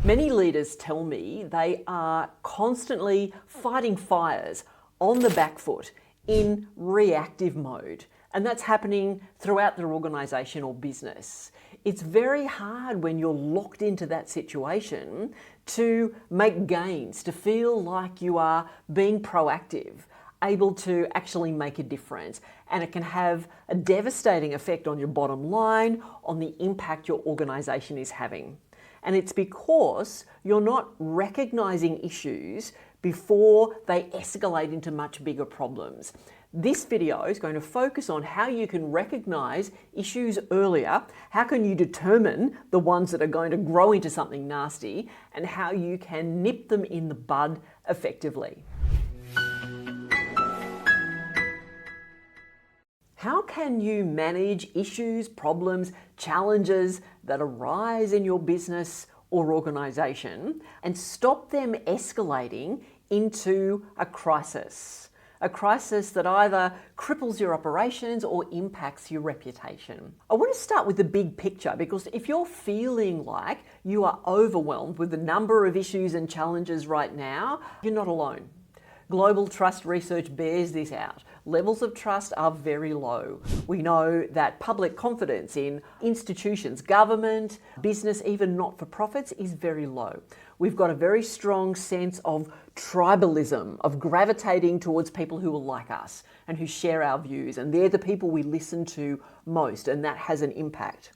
Many leaders tell me they are constantly fighting fires on the back foot in reactive mode, and that's happening throughout their organisation or business. It's very hard when you're locked into that situation to make gains, to feel like you are being proactive, able to actually make a difference. And it can have a devastating effect on your bottom line, on the impact your organisation is having. And it's because you're not recognising issues before they escalate into much bigger problems. This video is going to focus on how you can recognise issues earlier, how can you determine the ones that are going to grow into something nasty, and how you can nip them in the bud effectively. How can you manage issues, problems, challenges that arise in your business or organisation and stop them escalating into a crisis? A crisis that either cripples your operations or impacts your reputation. I want to start with the big picture, because if you're feeling like you are overwhelmed with the number of issues and challenges right now, you're not alone. Global trust research bears this out. Levels of trust are very low. We know that public confidence in institutions, government, business, even not-for-profits is very low. We've got a very strong sense of tribalism, of gravitating towards people who are like us and who share our views, and they're the people we listen to most, and that has an impact.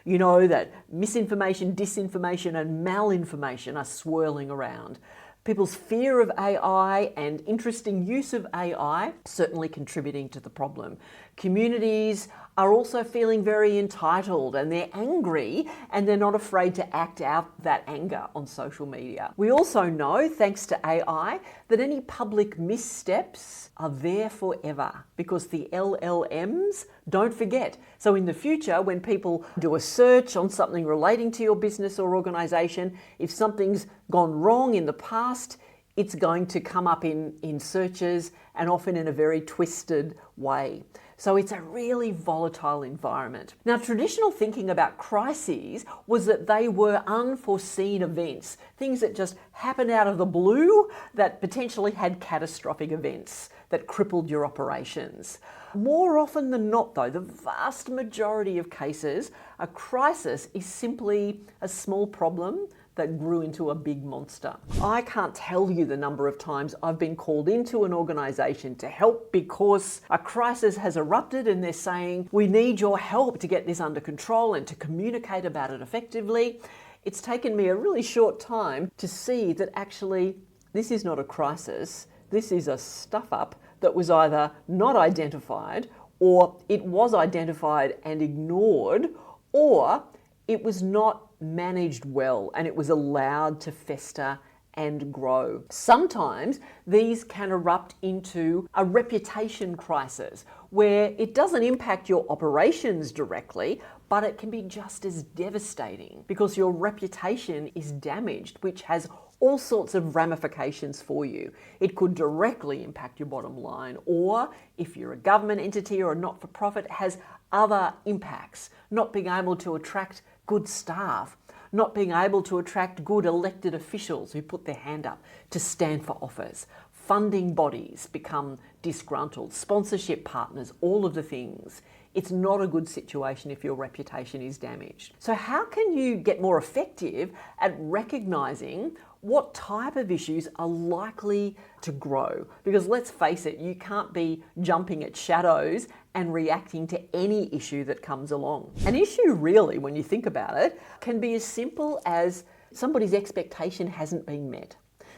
You know that misinformation, disinformation, and malinformation are swirling around. People's fear of AI and interesting use of AI certainly contributing to the problem. Communities are also feeling very entitled, and they're angry, and they're not afraid to act out that anger on social media. We also know, thanks to AI, that any public missteps are there forever because the LLMs don't forget. So in the future, when people do a search on something relating to your business or organisation, if something's gone wrong in the past, it's going to come up in searches, and often in a very twisted way. So it's a really volatile environment. Now, traditional thinking about crises was that they were unforeseen events, things that just happened out of the blue that potentially had catastrophic events that crippled your operations. More often than not, though, the vast majority of cases, a crisis is simply a small problem that grew into a big monster. I can't tell you the number of times I've been called into an organisation to help because a crisis has erupted and they're saying, we need your help to get this under control and to communicate about it effectively. It's taken me a really short time to see that actually this is not a crisis, this is a stuff-up that was either not identified, or it was identified and ignored, or it was not managed well and it was allowed to fester and grow. Sometimes these can erupt into a reputation crisis where it doesn't impact your operations directly, but it can be just as devastating because your reputation is damaged, which has all sorts of ramifications for you. It could directly impact your bottom line, or if you're a government entity or a not-for-profit, it has other impacts. Not being able to attract good staff, not being able to attract good elected officials who put their hand up to stand for office. Funding bodies become disgruntled, sponsorship partners, all of the things. It's not a good situation if your reputation is damaged. So how can you get more effective at recognising what type of issues are likely to grow? Because let's face it, you can't be jumping at shadows and reacting to any issue that comes along. An issue really, when you think about it, can be as simple as somebody's expectation hasn't been met.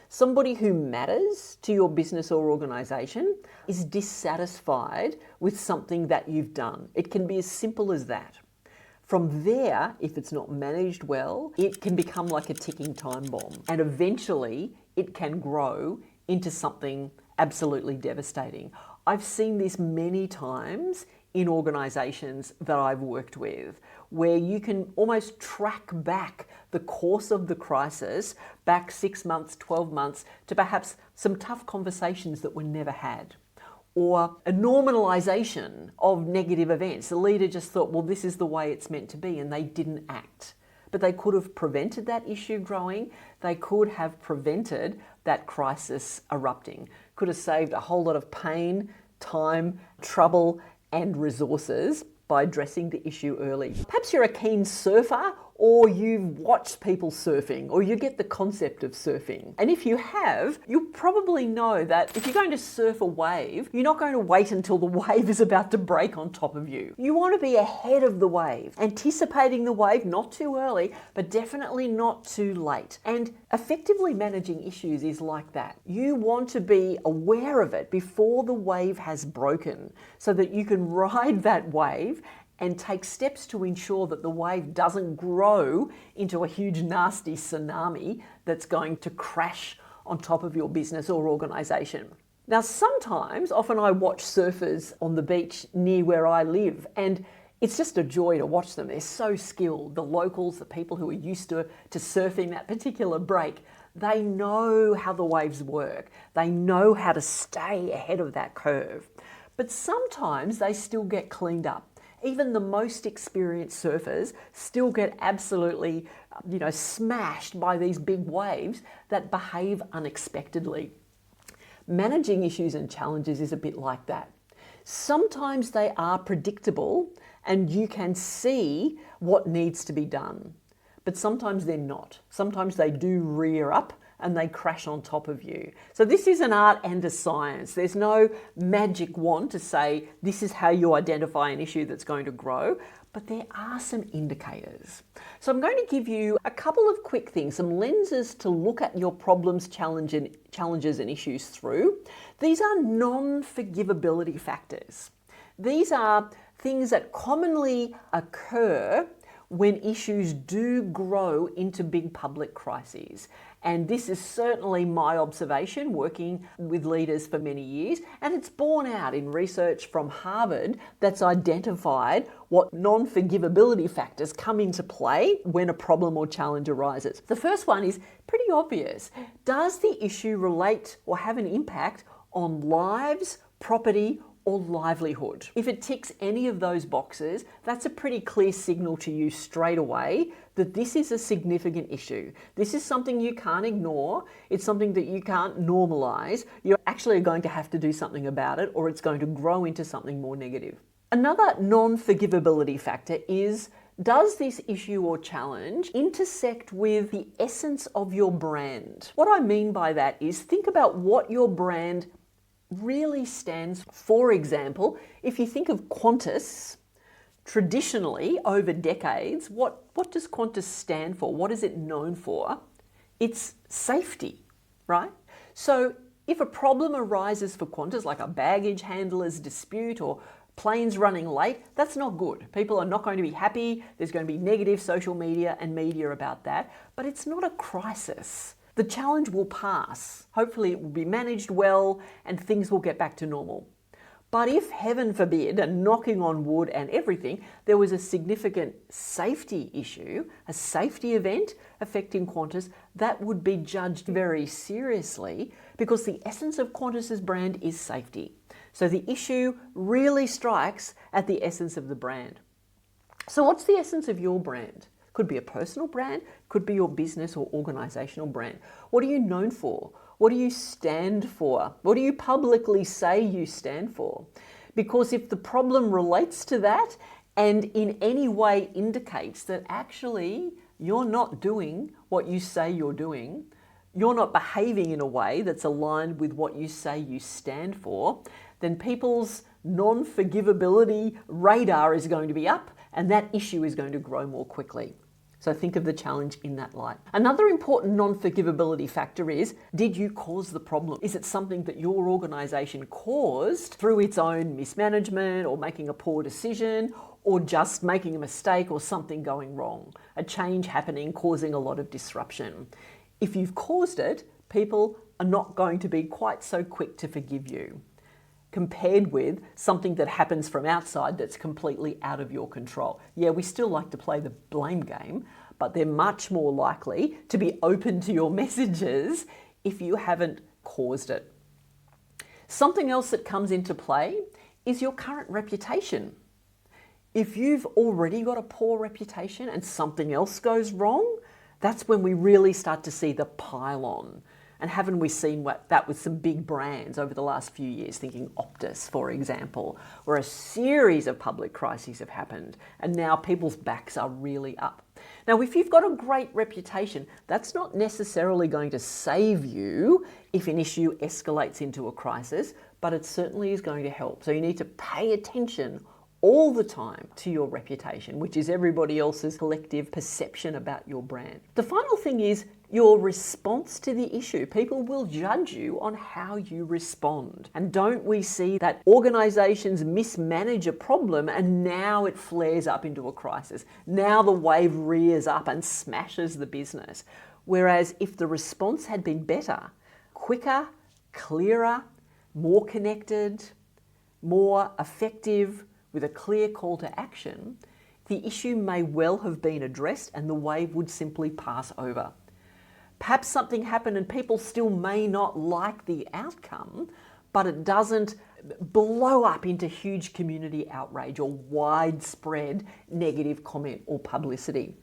Somebody who matters to your business or organisation is dissatisfied with something that you've done. It can be as simple as that. From there, if it's not managed well, it can become like a ticking time bomb, and eventually it can grow into something absolutely devastating. I've seen this many times in organisations that I've worked with, where you can almost track back the course of the crisis back 6 months, 12 months to perhaps some tough conversations that were never had, or a normalisation of negative events. The leader just thought, well, this is the way it's meant to be, and they didn't act. but they could have prevented that issue growing. They could have prevented that crisis erupting, could have saved a whole lot of pain, time, trouble, and resources by addressing the issue early. Perhaps you're a keen surfer, or you've watched people surfing, or you get the concept of surfing. And if you have, you'll probably know that if you're going to surf a wave, you're not going to wait until the wave is about to break on top of you. You want to be ahead of the wave, anticipating the wave, not too early, but definitely not too late. And effectively managing issues is like that. You want to be aware of it before the wave has broken, so that you can ride that wave and take steps to ensure that the wave doesn't grow into a huge nasty tsunami that's going to crash on top of your business or organisation. Now often I watch surfers on the beach near where I live, and it's just a joy to watch them. They're so skilled. The locals, the people who are used to surfing that particular break, they know how the waves work. They know how to stay ahead of that curve. But sometimes they still get cleaned up. Even the most experienced surfers still get absolutely, smashed by these big waves that behave unexpectedly. Managing issues and challenges is a bit like that. Sometimes they are predictable and you can see what needs to be done, but sometimes they're not. Sometimes they do rear up and they crash on top of you. So this is an art and a science. There's no magic wand to say this is how you identify an issue that's going to grow, but there are some indicators. So I'm going to give you a couple of quick things, some lenses to look at your problems, challenges and issues through. These are non-forgivability factors. These are things that commonly occur when issues do grow into big public crises. And this is certainly my observation working with leaders for many years, and it's borne out in research from Harvard that's identified what non-forgivability factors come into play when a problem or challenge arises. The first one is pretty obvious. Does the issue relate or have an impact on lives, property, or livelihood? If it ticks any of those boxes, that's a pretty clear signal to you straight away that this is a significant issue. This is something you can't ignore. It's something that you can't normalize. You're actually going to have to do something about it, or it's going to grow into something more negative. Another non-forgivability factor is, does this issue or challenge intersect with the essence of your brand? What I mean by that is, think about what your brand really stands for. For example, if you think of Qantas, traditionally over decades, what does Qantas stand for? What is it known for? It's safety, right? So if a problem arises for Qantas, like a baggage handler's dispute or planes running late, that's not good. People are not going to be happy. There's going to be negative social media and media about that, but it's not a crisis. The challenge will pass. Hopefully it will be managed well and things will get back to normal. But if, heaven forbid, and knocking on wood and everything, there was a significant safety issue, a safety event affecting Qantas, that would be judged very seriously because the essence of Qantas's brand is safety. So the issue really strikes at the essence of the brand. So what's the essence of your brand? Could be a personal brand, could be your business or organisational brand. What are you known for? What do you stand for? What do you publicly say you stand for? Because if the problem relates to that and in any way indicates that actually you're not doing what you say you're doing, you're not behaving in a way that's aligned with what you say you stand for, then people's non-forgivability radar is going to be up and that issue is going to grow more quickly. So think of the challenge in that light. Another important non-forgivability factor is, did you cause the problem? Is it something that your organisation caused through its own mismanagement or making a poor decision or just making a mistake or something going wrong? A change happening, causing a lot of disruption. If you've caused it, people are not going to be quite so quick to forgive you, compared with something that happens from outside that's completely out of your control. Yeah, we still like to play the blame game, but they're much more likely to be open to your messages if you haven't caused it. Something else that comes into play is your current reputation. If you've already got a poor reputation and something else goes wrong, that's when we really start to see the pile-on. And haven't we seen that with some big brands over the last few years, thinking Optus, for example, where a series of public crises have happened and now people's backs are really up. Now, if you've got a great reputation, that's not necessarily going to save you if an issue escalates into a crisis, but it certainly is going to help. So you need to pay attention all the time to your reputation, which is everybody else's collective perception about your brand. The final thing is your response to the issue. People will judge you on how you respond. And don't we see that organizations mismanage a problem and now it flares up into a crisis? Now the wave rears up and smashes the business. Whereas if the response had been better, quicker, clearer, more connected, more effective, with a clear call to action, the issue may well have been addressed and the wave would simply pass over. Perhaps something happened and people still may not like the outcome, but it doesn't blow up into huge community outrage or widespread negative comment or publicity.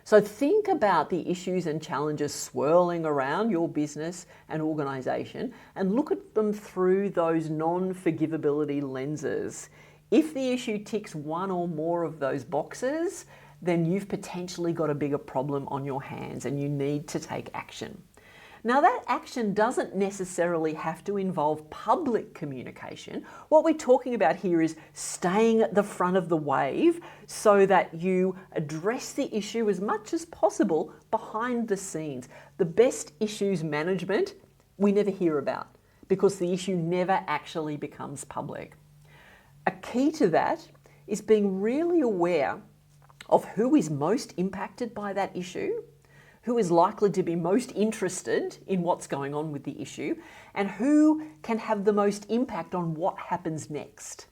So think about the issues and challenges swirling around your business and organisation and look at them through those non-forgivability lenses. If the issue ticks one or more of those boxes, then you've potentially got a bigger problem on your hands and you need to take action. Now, that action doesn't necessarily have to involve public communication. What we're talking about here is staying at the front of the wave so that you address the issue as much as possible behind the scenes. The best issues management we never hear about because the issue never actually becomes public. A key to that is being really aware of who is most impacted by that issue, who is likely to be most interested in what's going on with the issue, and who can have the most impact on what happens next.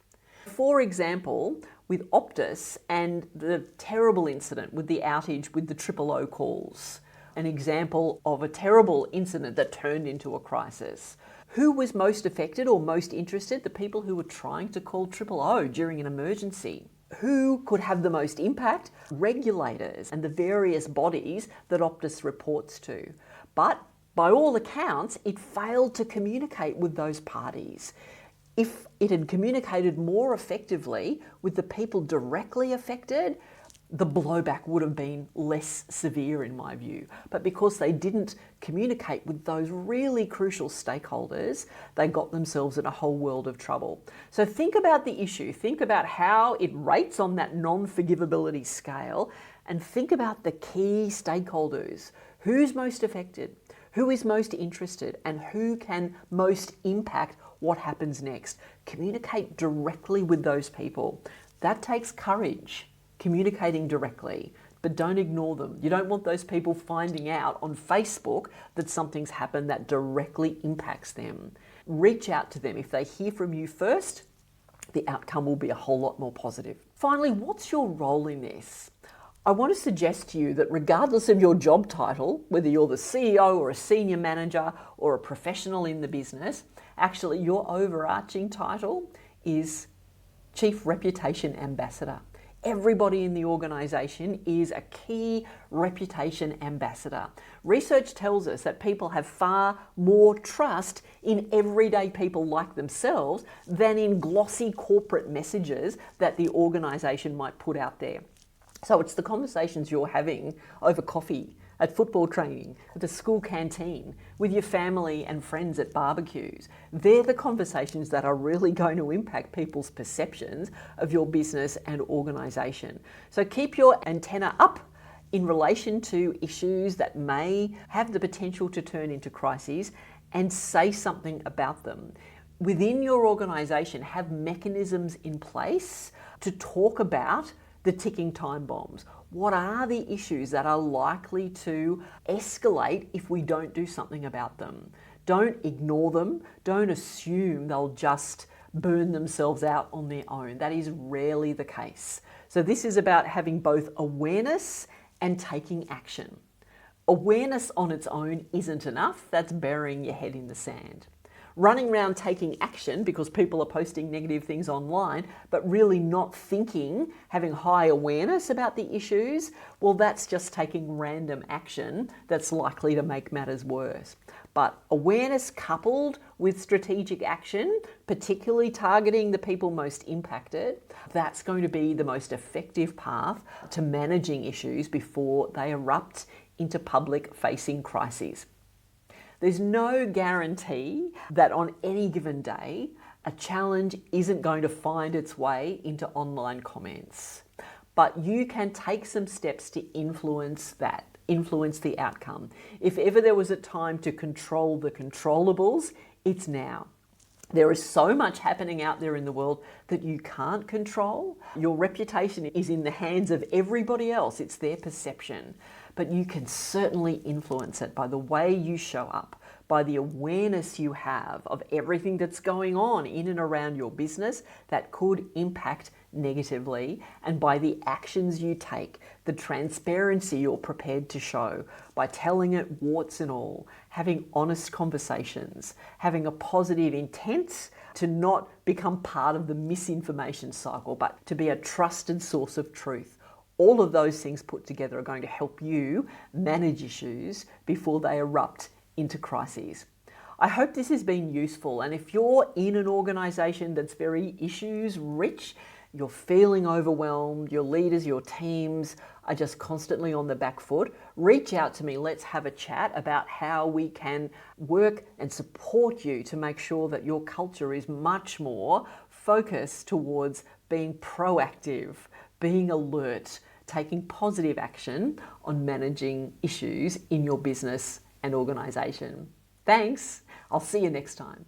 For example, with Optus and the terrible incident with the outage with the 000 calls, an example of a terrible incident that turned into a crisis. Who was most affected or most interested? The people who were trying to call 000 during an emergency. Who could have the most impact? Regulators and the various bodies that Optus reports to. But by all accounts, it failed to communicate with those parties. If it had communicated more effectively with the people directly affected, the blowback would have been less severe in my view. But because they didn't communicate with those really crucial stakeholders, they got themselves in a whole world of trouble. So think about the issue, think about how it rates on that non-forgivability scale, and think about the key stakeholders. Who's most affected? Who is most interested? And who can most impact what happens next? Communicate directly with those people. That takes courage. Communicating directly, but don't ignore them. You don't want those people finding out on Facebook that something's happened that directly impacts them. Reach out to them. If they hear from you first, the outcome will be a whole lot more positive. Finally, what's your role in this? I want to suggest to you that regardless of your job title, whether you're the CEO or a senior manager or a professional in the business, actually your overarching title is Chief Reputation Ambassador. Everybody in the organisation is a key reputation ambassador. Research tells us that people have far more trust in everyday people like themselves than in glossy corporate messages that the organisation might put out there. So it's the conversations you're having over coffee, at football training, at the school canteen, with your family and friends at barbecues. They're the conversations that are really going to impact people's perceptions of your business and organisation. So keep your antenna up in relation to issues that may have the potential to turn into crises and say something about them. Within your organisation, have mechanisms in place to talk about the ticking time bombs. What are the issues that are likely to escalate if we don't do something about them? Don't ignore them. Don't assume they'll just burn themselves out on their own. That is rarely the case. So this is about having both awareness and taking action. Awareness on its own isn't enough. That's burying your head in the sand. running around taking action because people are posting negative things online, but really not thinking, having high awareness about the issues, well, that's just taking random action that's likely to make matters worse. But awareness coupled with strategic action, particularly targeting the people most impacted, that's going to be the most effective path to managing issues before they erupt into public-facing crises. There's no guarantee that on any given day, a challenge isn't going to find its way into online comments. But you can take some steps to influence the outcome. If ever there was a time to control the controllables, it's now. There is so much happening out there in the world that you can't control. Your reputation is in the hands of everybody else. It's their perception. But you can certainly influence it by the way you show up, by the awareness you have of everything that's going on in and around your business that could impact negatively, and by the actions you take, the transparency you're prepared to show, by telling it warts and all, having honest conversations, having a positive intent to not become part of the misinformation cycle, but to be a trusted source of truth. All of those things put together are going to help you manage issues before they erupt into crises. I hope this has been useful, and if you're in an organisation that's very issues rich, you're feeling overwhelmed, your leaders, your teams are just constantly on the back foot, reach out to me. Let's have a chat about how we can work and support you to make sure that your culture is much more focused towards being proactive, being alert, taking positive action on managing issues in your business and organisation. Thanks. I'll see you next time.